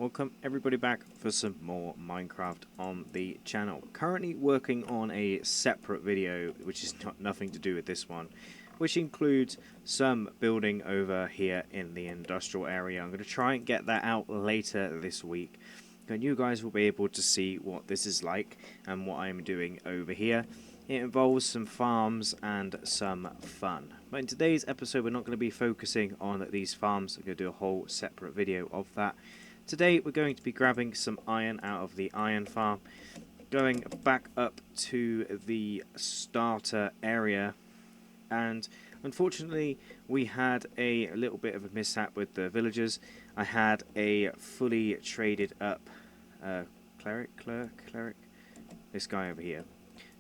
Welcome everybody back for some more Minecraft on the channel. Currently working on a separate video which is nothing to do with this one, which includes some building over here in the industrial area. I'm going to try and get that out later this week, and you guys will be able to see what this is like and what I'm doing over here. It involves some farms and some fun. But in today's episode we're not going to be focusing on these farms. I'm going to do a whole separate video of that. Today we're going to be grabbing some iron out of the iron farm, going back up to the starter area, and unfortunately we had a little bit of a mishap with the villagers. I had a fully traded up cleric, this guy over here.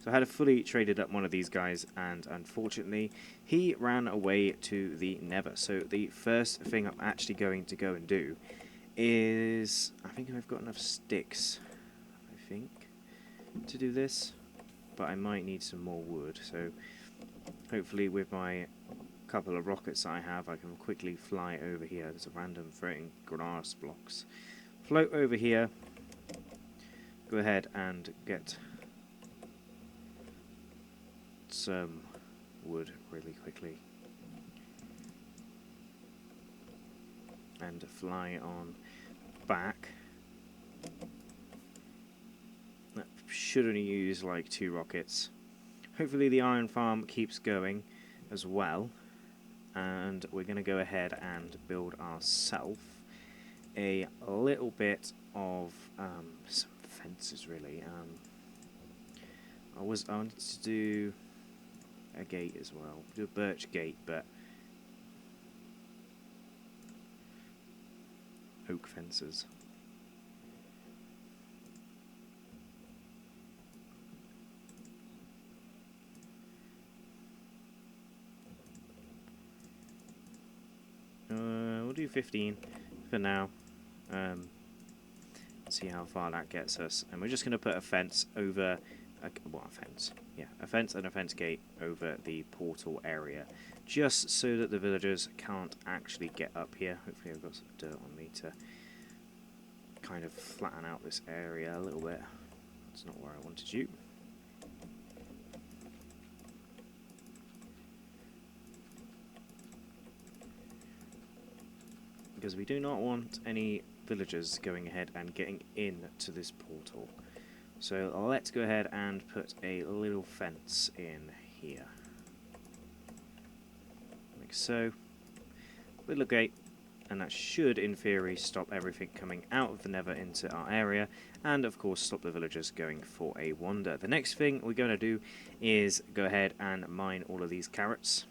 So I had a fully traded up one of these guys, and unfortunately he ran away to the Nether. So the first thing I'm actually going to go and do is, I think I've got enough sticks, to do this, but I might need some more wood. So hopefully with my couple of rockets I have, I can quickly fly over here. There's a random floating grass blocks. Float over here, go ahead and get some wood really quickly, and fly on back. That should only use like 2 rockets. Hopefully the iron farm keeps going as well, and we're going to go ahead and build ourselves a little bit of some fences really. I wanted to do a gate as well, do a birch gate, but oak fences. We'll do 15 for now. See how far that gets us, and we're just going to put a fence over. A fence and a fence gate over the portal area, just so that the villagers can't actually get up here. Hopefully I've got some dirt on me to kind of flatten out this area a little bit. That's not where I wanted you. Because we do not want any villagers going ahead and getting into this portal. So let's go ahead and put a little fence in here. Like so. Little gate. And that should, in theory, stop everything coming out of the Nether into our area. And, of course, stop the villagers going for a wander. The next thing we're going to do is go ahead and mine all of these carrots.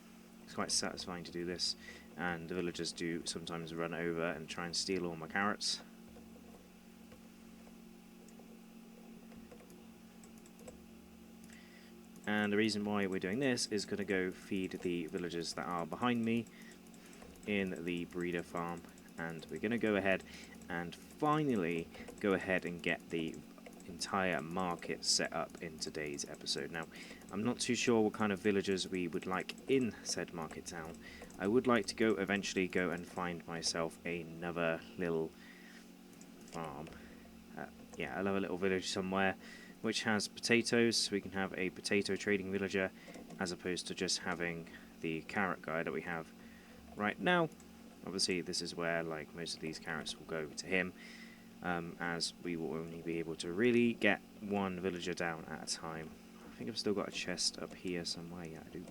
It's quite satisfying to do this. And the villagers do sometimes run over and try and steal all my carrots. And the reason why we're doing this is going to go feed the villagers that are behind me in the breeder farm, and we're going to go ahead and finally go ahead and get the entire market set up in today's episode. Now, I'm not too sure what kind of villagers we would like in said market town. I would like to eventually go and find myself another little farm. Another little village somewhere which has potatoes, so we can have a potato trading villager as opposed to just having the carrot guy that we have right now. Obviously this is where like most of these carrots will go to him, as we will only be able to really get one villager down at a time. I think I've still got a chest up here somewhere. Yeah, I do.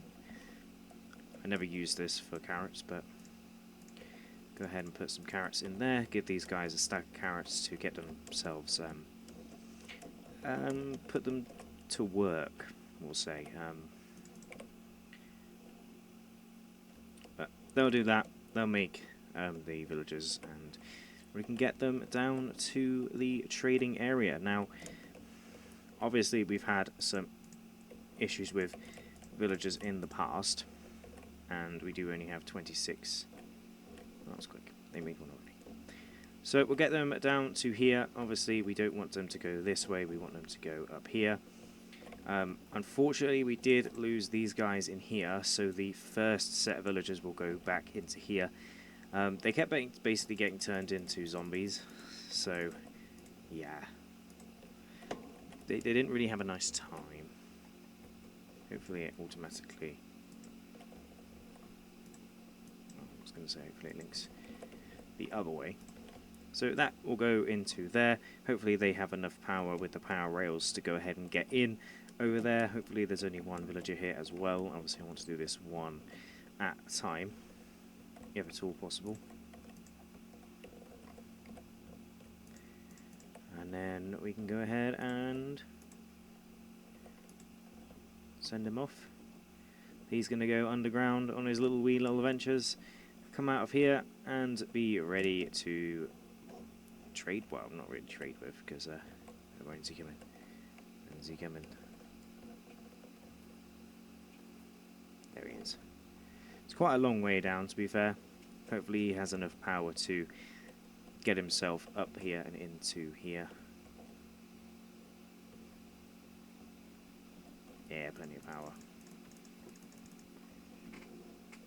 I never use this for carrots, but go ahead and put some carrots in there, give these guys a stack of carrots to get themselves put them to work, we'll say. But they'll do that. They'll make the villagers, and we can get them down to the trading area. Now, obviously, we've had some issues with villagers in the past, and we do only have 26. That was quick. They made one already. So we'll get them down to here. Obviously, we don't want them to go this way. We want them to go up here. Unfortunately, we did lose these guys in here, so the first set of villagers will go back into here. They kept basically getting turned into zombies, So, yeah. They didn't really have a nice time. Hopefully it automatically... I was going to say, hopefully it links the other way. So that will go into there. Hopefully they have enough power with the power rails to go ahead and get in over there. Hopefully there's only one villager here as well. Obviously I want to do this one at a time, if at all possible. And then we can go ahead and send him off. He's going to go underground on his wee little adventures, come out of here and be ready to trade. Well, not really trade with, because when's he coming? When's he coming? There he is. It's quite a long way down, to be fair. Hopefully he has enough power to get himself up here and into here. Yeah, plenty of power.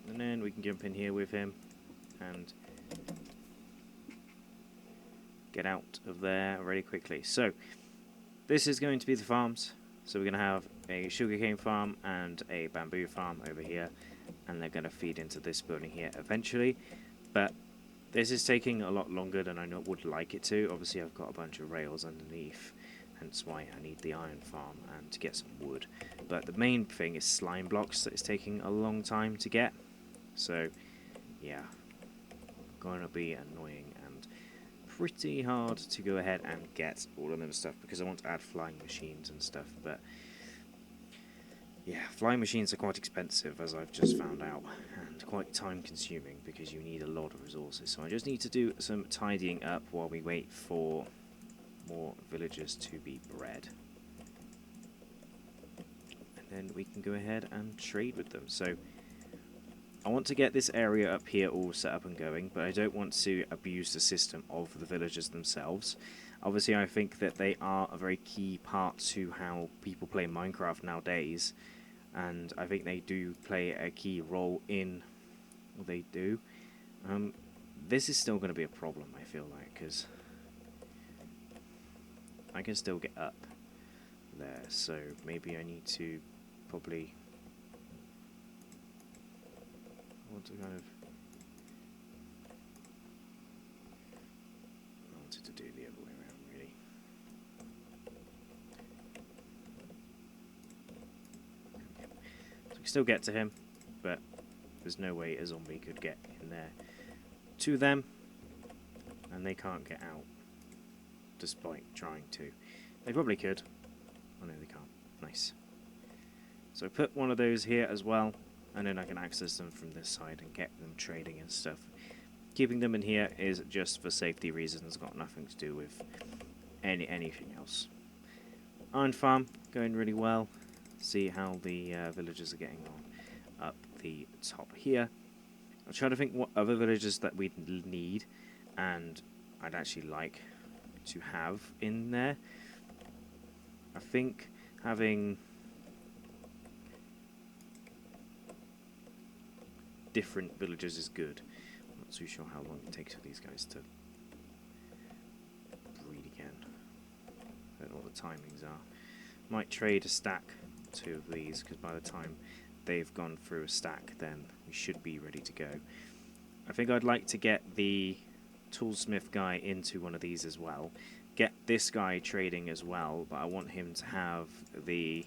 And then we can jump in here with him and get out of there really quickly. So this is going to be the farms. So we're going to have a sugarcane farm and a bamboo farm over here, and they're going to feed into this building here eventually. But this is taking a lot longer than I would like it to. Obviously I've got a bunch of rails underneath, hence why I need the iron farm and to get some wood. But the main thing is slime blocks that is taking a long time to get. So yeah, going to be annoying and pretty hard to go ahead and get all of them stuff, because I want to add flying machines and stuff. But yeah, flying machines are quite expensive, as I've just found out, and quite time consuming because you need a lot of resources. So I just need to do some tidying up while we wait for more villagers to be bred. And then we can go ahead and trade with them. So I want to get this area up here all set up and going, but I don't want to abuse the system of the villagers themselves. Obviously I think that they are a very key part to how people play Minecraft nowadays, and I think they do play a key role in what they do. This is still going to be a problem, I feel like, because I can still get up there, so maybe I need to probably... want to kind of... I wanted to do the other way around, really. So we can still get to him, but there's no way a zombie could get in there to them, and they can't get out, despite trying to. They probably could. Oh no, they can't. Nice. So put one of those here as well, and then I can access them from this side and get them trading and stuff. Keeping them in here is just for safety reasons, got nothing to do with anything else. Iron farm going really well. See how the villagers are getting on up the top here. I'll try to think what other villagers that we need and I'd actually like to have in there. I think having different villagers is good. I'm not too sure how long it takes for these guys to breed again. I don't know what the timings are. Might trade a stack, 2 of these, because by the time they've gone through a stack, then we should be ready to go. I think I'd like to get the toolsmith guy into one of these as well. Get this guy trading as well, but I want him to have the...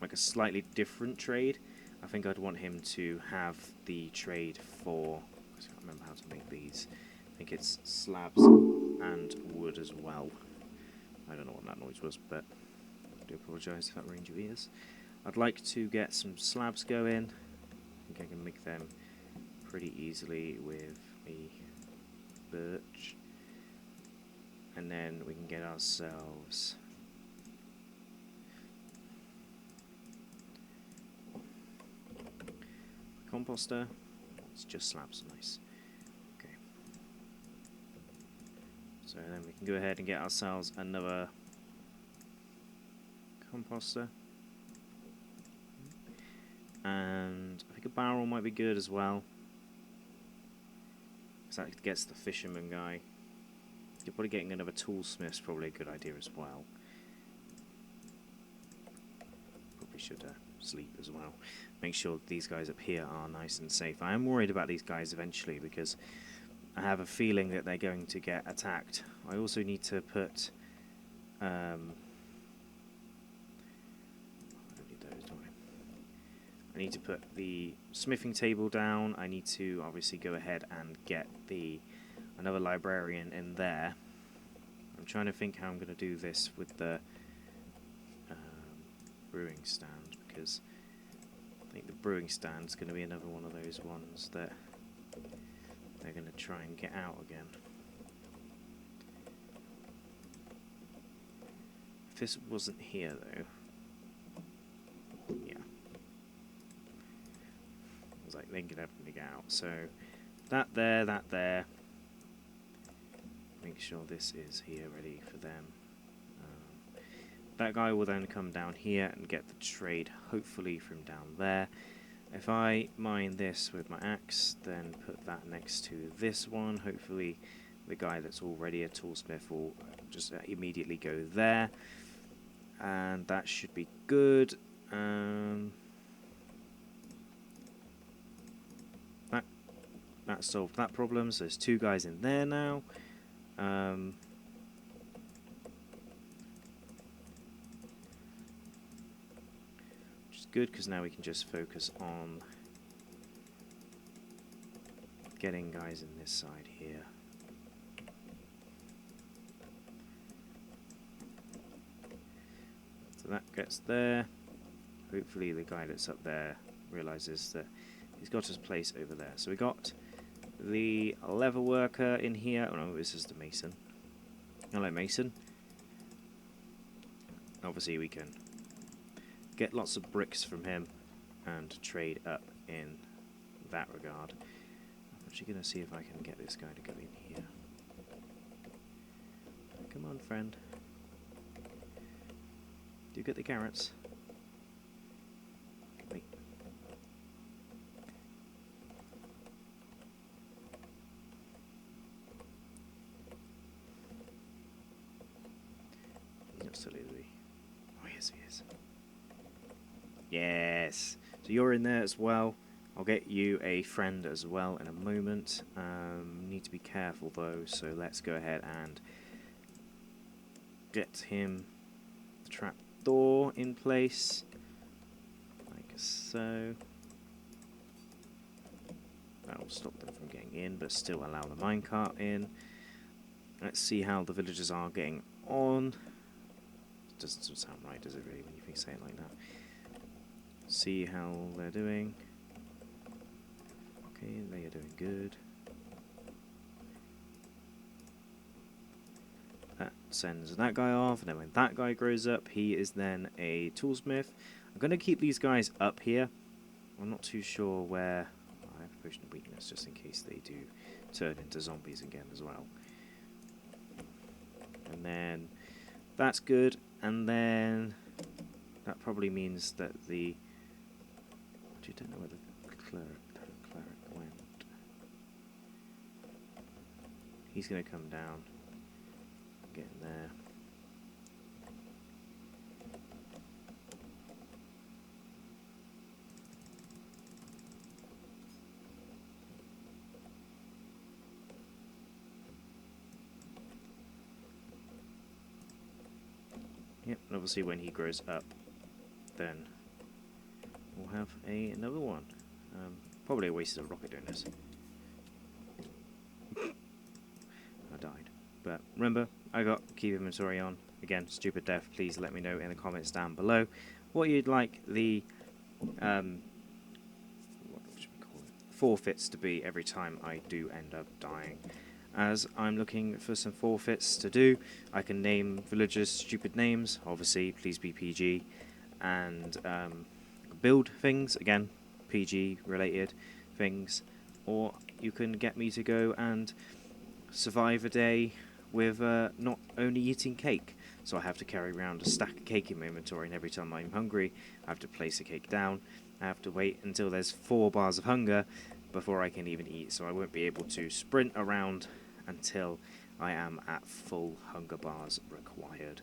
like a slightly different trade. I think I'd want him to have the trade for... I can't remember how to make these. I think it's slabs and wood as well. I don't know what that noise was, but I do apologise for that range of ears. I'd like to get some slabs going. I think I can make them pretty easily with a birch. And then we can get ourselves... composter. It's just slabs, nice. Okay. So then we can go ahead and get ourselves another composter. And I think a barrel might be good as well. So that gets the fisherman guy. You're probably getting another toolsmith's probably a good idea as well. Probably should sleep as well. Make sure these guys up here are nice and safe. I am worried about these guys eventually because I have a feeling that they're going to get attacked. I also need to put I don't need those, do I need to put the smithing table down. I need to obviously go ahead and get another librarian in there. I'm trying to think how I'm going to do this with the brewing stand, because I think the brewing stand is going to be another one of those ones that they're going to try and get out again. If this wasn't here though, yeah, I was like thinking everything to get out. So that there. Make sure this is here ready for them. That guy will then come down here and get the trade, hopefully from down there. If I mine this with my axe, then put that next to this one. Hopefully the guy that's already a toolsmith will just immediately go there. And that should be good. That solved that problem, so there's 2 guys in there now. Which is good, because now we can just focus on getting guys in this side here. So that gets there. Hopefully the guy that's up there realizes that he's got his place over there. So we got the leather worker in here. Oh no, this is the mason. Hello, mason. Obviously we can get lots of bricks from him and trade up in that regard. I'm actually going to see if I can get this guy to go in here. Come on, friend. Do you get the carrots? Wait. Not silly, is he? Oh, yes, he is. Yes. So you're in there as well. I'll get you a friend as well in a moment. Need to be careful though, so let's go ahead and get him the trap door in place, like so. That will stop them from getting in, but still allow the minecart in. Let's see how the villagers are getting on. Doesn't sound right, does it really, when you say it like that? See how they're doing. Okay, they are doing good. That sends that guy off, and then when that guy grows up, he is then a toolsmith. I'm going to keep these guys up here. I'm not too sure where. I have a potion of weakness just in case they do turn into zombies again as well. And then that's good, and then that probably means that the. I don't know where the cleric went. He's going to come down, get in there. Yep, and obviously when he grows up, then we'll have another one. Probably a waste of a rocket doing this. I died. But remember, I got keep inventory on. Again, stupid death. Please let me know in the comments down below what you'd like the what should we call it? Forfeits to be every time I do end up dying. As I'm looking for some forfeits to do, I can name villagers stupid names. Obviously, please be PG, and build things again. PG related things, or you can get me to go and survive a day with not only eating cake. So I have to carry around a stack of cake in my inventory, and every time I'm hungry I have to place a cake down. I have to wait until there's 4 bars of hunger before I can even eat, so I won't be able to sprint around until I am at full hunger bars required.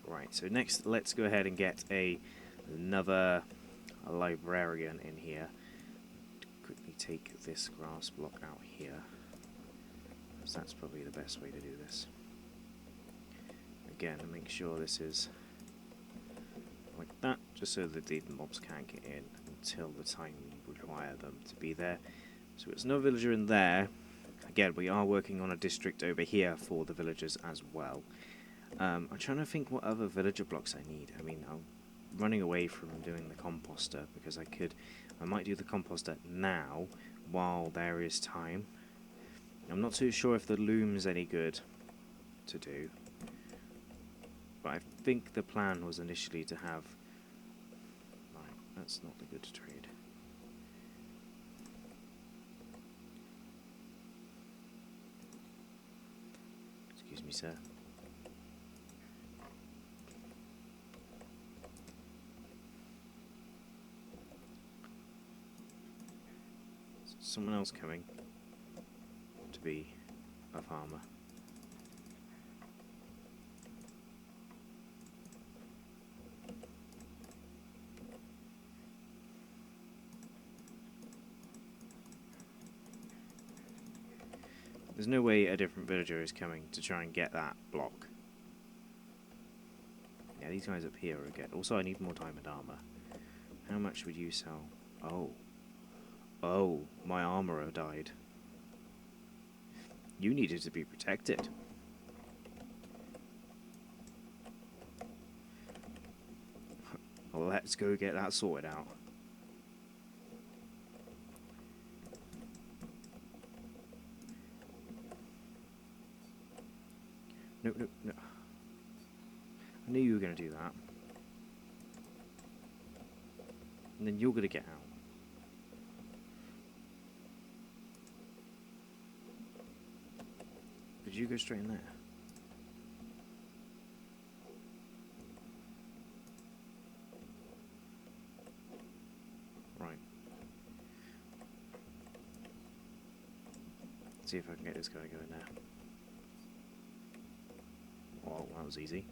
Right, so next let's go ahead and get another librarian in here. Quickly take this grass block out here, because that's probably the best way to do this. Again, make sure this is like that, just so that the mobs can't get in until the time we require them to be there. So it's no villager in there. Again, we are working on a district over here for the villagers as well. I'm trying to think what other villager blocks I need. I mean, I'm running away from doing the composter because I might do the composter now while there is time. I'm not too sure if the loom's any good to do, but I think the plan was initially to have... Right, that's not the good trade. Excuse me, sir. Someone else coming to be a farmer. There's no way a different villager is coming to try and get that block. Yeah, these guys up here are good. Also, I need more diamond armor. How much would you sell? Oh. Oh, my armorer died. You needed to be protected. Well, let's go get that sorted out. No, no, no. I knew you were going to do that. And then you're going to get out. Did you go straight in there? Right. Let's see if I can get this guy going there. Oh, that was easy.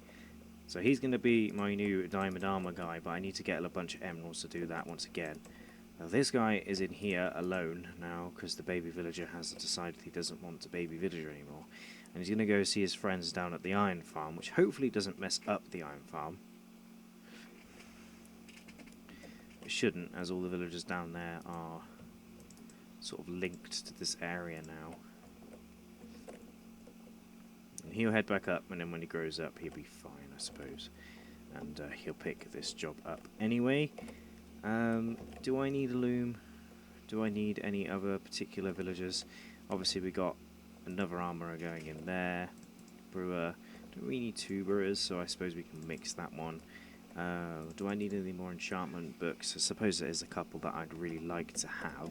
So he's going to be my new diamond armor guy, but I need to get a bunch of emeralds to do that once again. Now this guy is in here alone now because the baby villager has decided he doesn't want a baby villager anymore. And he's going to go see his friends down at the iron farm, which hopefully doesn't mess up the iron farm. It shouldn't, as all the villagers down there are sort of linked to this area now. And he'll head back up, and then when he grows up he'll be fine, I suppose. And he'll pick this job up anyway. Do I need a loom? Do I need any other particular villagers? Obviously we got another armourer going in there. Brewer. Do we need 2 brewers? So I suppose we can mix that one. Do I need any more enchantment books? I suppose there's a couple that I'd really like to have.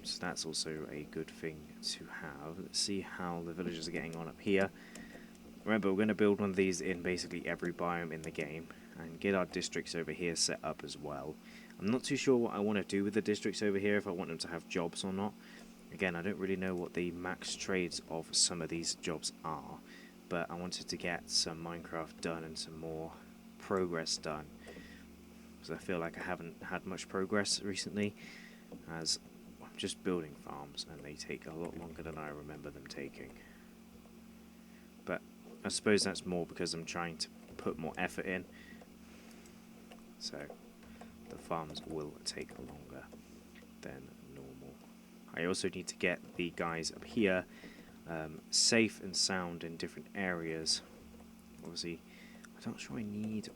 So that's also a good thing to have. Let's see how the villagers are getting on up here. Remember, we're going to build one of these in basically every biome in the game and get our districts over here set up as well. I'm not too sure what I want to do with the districts over here, if I want them to have jobs or not. Again, I don't really know what the max trades of some of these jobs are, but I wanted to get some Minecraft done and some more progress done, because I feel like I haven't had much progress recently, as I'm just building farms and they take a lot longer than I remember them taking. But I suppose that's more because I'm trying to put more effort in, so the farms will take longer than normal. I also need to get the guys up here safe and sound in different areas. Obviously, I'm not sure I need...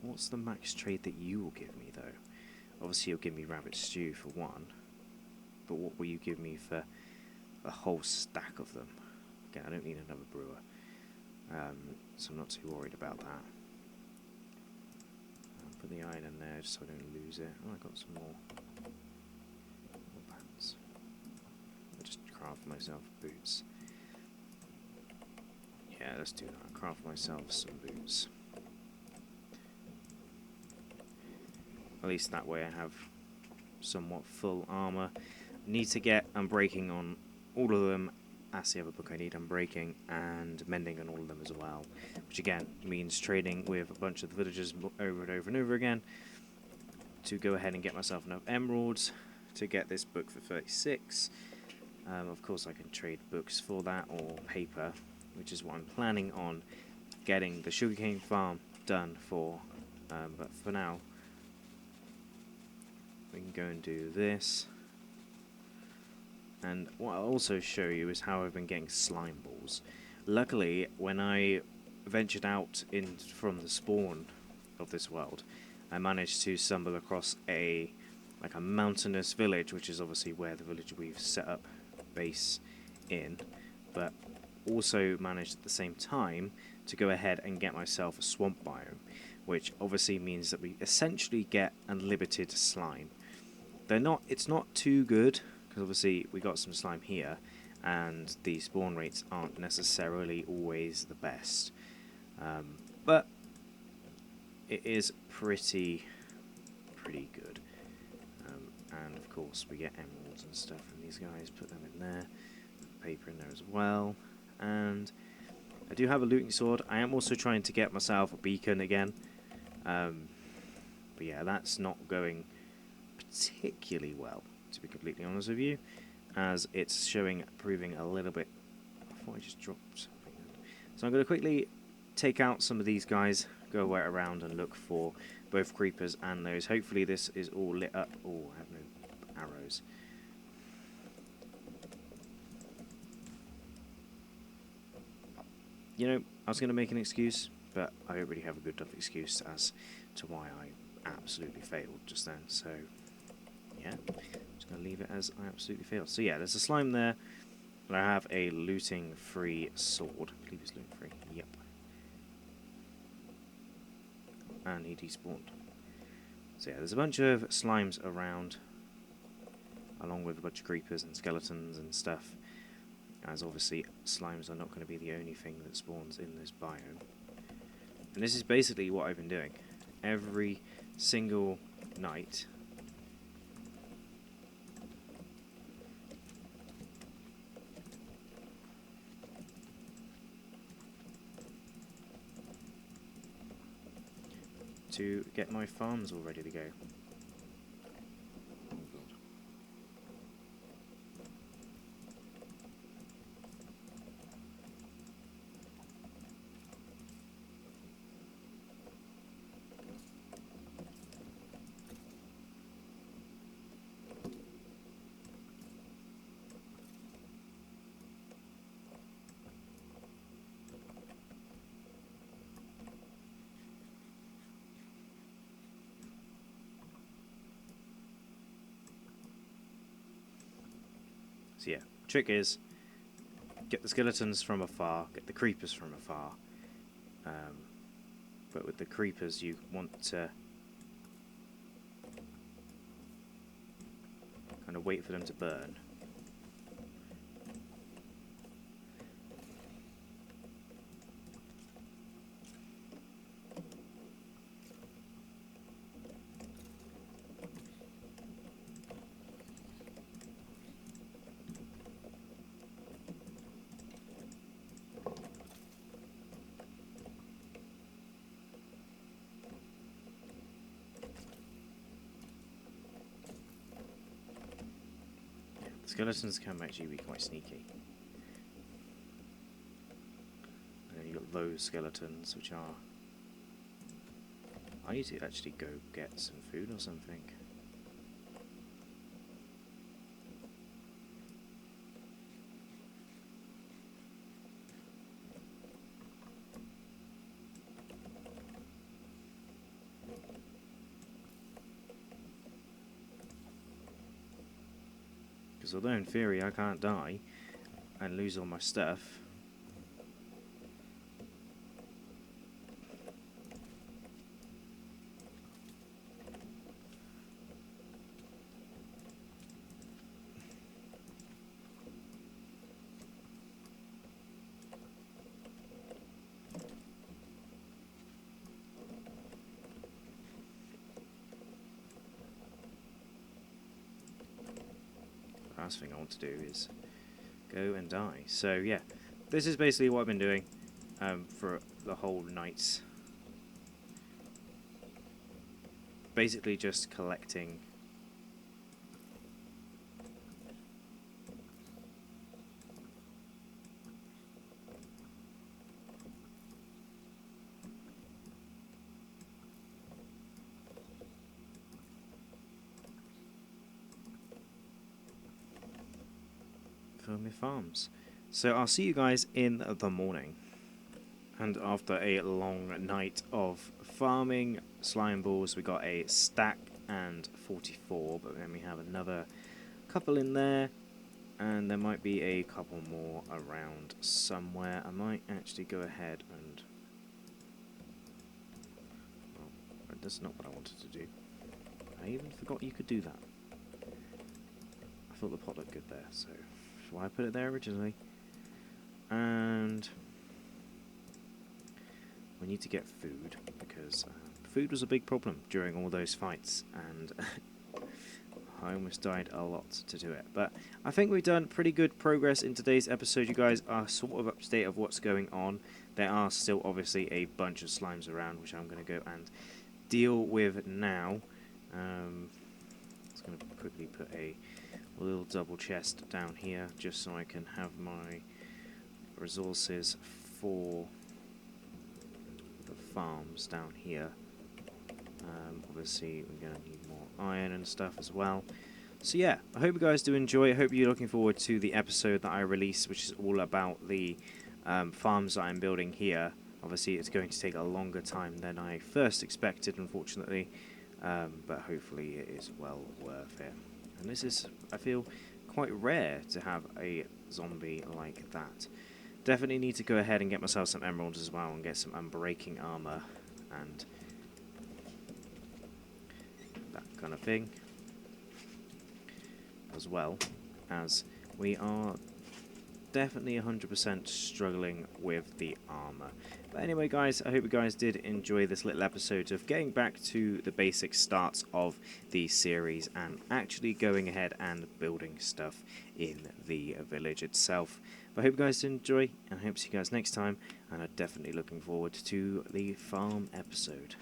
What's the max trade that you will give me, though? Obviously, you'll give me rabbit stew for one, but what will you give me for a whole stack of them? Again, I don't need another brewer, so I'm not too worried about that. Put the iron in there just so I don't lose it. Oh, I got some more pants. I'll just craft myself boots. Yeah, let's do that. Craft myself some boots. At least that way I have somewhat full armor. Need to get unbreaking on all of them. That's the other book I need, unbreaking and mending on all of them as well, which again means trading with a bunch of the villagers over and over and over again to go ahead and get myself enough emeralds to get this book for 36. Of course I can trade books for that, or paper, which is what I'm planning on getting the sugarcane farm done for, but for now we can go and do this. And what I'll also show you is how I've been getting slime balls. Luckily, when I ventured out from the spawn of this world, I managed to stumble across a mountainous village, which is obviously where the village we've set up base in, but also managed at the same time to go ahead and get myself a swamp biome, which obviously means that we essentially get unlimited slime. It's not too good, because obviously we got some slime here, and the spawn rates aren't necessarily always the best, but it is pretty good. And of course we get emeralds and stuff from these guys, put them in there, put paper in there as well, and I do have a looting sword. I am also trying to get myself a beacon again, but yeah, that's not going particularly well, to be completely honest with you, as it's proving a little bit. I thought I just dropped something. So I'm going to quickly take out some of these guys, go right around and look for both creepers and those. Hopefully this is all lit up. Oh, I have no arrows. You know, I was going to make an excuse, but I don't really have a good enough excuse as to why I absolutely failed just then. So yeah, I'm just going to leave it as I absolutely failed. So yeah, there's a slime there, but I have a looting free sword. I believe it's looting free. Yep. And he despawned. So yeah, there's a bunch of slimes around, along with a bunch of creepers and skeletons and stuff, as obviously slimes are not going to be the only thing that spawns in this biome. And this is basically what I've been doing every single night. To get my farms all ready to go. Oh god. So yeah, trick is get the skeletons from afar, get the creepers from afar. But with the creepers you want to kind of wait for them to burn. Skeletons can actually be quite sneaky. And then you've got those skeletons, which are... I need to actually go get some food or something. Because although in theory I can't die and lose all my stuff, last thing I want to do is go and die. So yeah, this is basically what I've been doing for the whole night. Basically just collecting for my farms. So I'll see you guys in the morning. And after a long night of farming slime balls, we got a stack and 44, but then we have another couple in there, and there might be a couple more around somewhere. I might actually go ahead and... well, that's not what I wanted to do. I even forgot you could do that. I thought the pot looked good there, so that's why I put it there originally. And we need to get food, because food was a big problem during all those fights, and I almost died a lot to do it. But I think we've done pretty good progress in today's episode. You guys are sort of up to date of what's going on. There are still obviously a bunch of slimes around, which I'm going to go and deal with now. I'm just going to quickly put a little double chest down here, just so I can have my resources for the farms down here. Obviously we're going to need more iron and stuff as well. So yeah, I hope you guys do enjoy. I hope you're looking forward to the episode that I release, which is all about the farms that I'm building here. Obviously it's going to take a longer time than I first expected, unfortunately, but hopefully it is well worth it. And this is, I feel, quite rare to have a zombie like that. Definitely need to go ahead and get myself some emeralds as well and get some unbreaking armor and that kind of thing, as well as we are definitely 100% struggling with the armor. But anyway guys, I hope you guys did enjoy this little episode of getting back to the basic starts of the series and actually going ahead and building stuff in the village itself. But I hope you guys did enjoy, and I hope to see you guys next time, and I'm definitely looking forward to the farm episode.